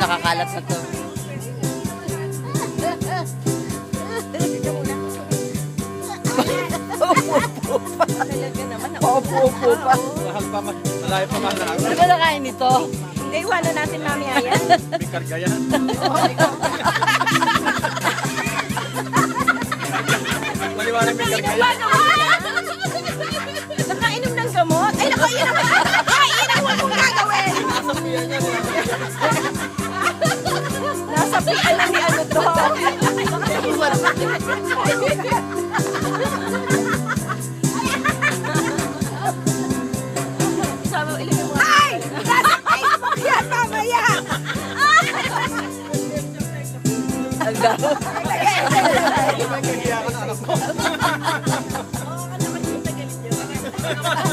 nakakalat na to. Upo-upo pa. Upo-upo pa. Mahal pa, malayo pa mahal. Ano ba nakain nito? Hindi, iwanan natin mamaya yan. May karga yan. Maliwanag may karga yan. Nakainom ng gamot? Ay, naku, yun naman. Ay, yun ang huwag mong gagawin. Nasabihan yan. Nasabihan na ni ano to. Sabi mo, ilagay mo. Ay! Nasa Facebook yan, mamaya. Ang daw.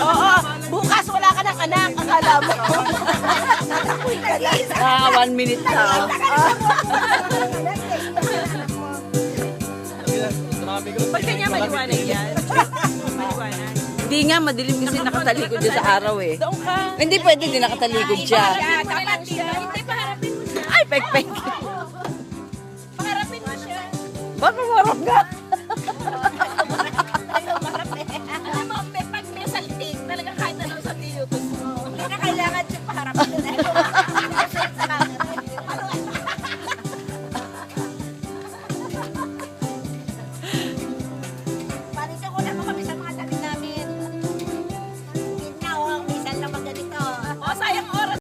Oo, bukas wala ka ng anak. Akala mo. Natakoy ka lang. 1 minute na. Ba't kanya maliwanag yan? Maliwanag. Hindi nga, madilim kasi nakatalikod dyan sa araw eh. Doon ka. Hindi pwede, hindi nakatalikod siya. Dapat dito. Hindi, paharapin mo siya. Ay, pek-pek. Paharapin mo siya. Ba't mamarap ka?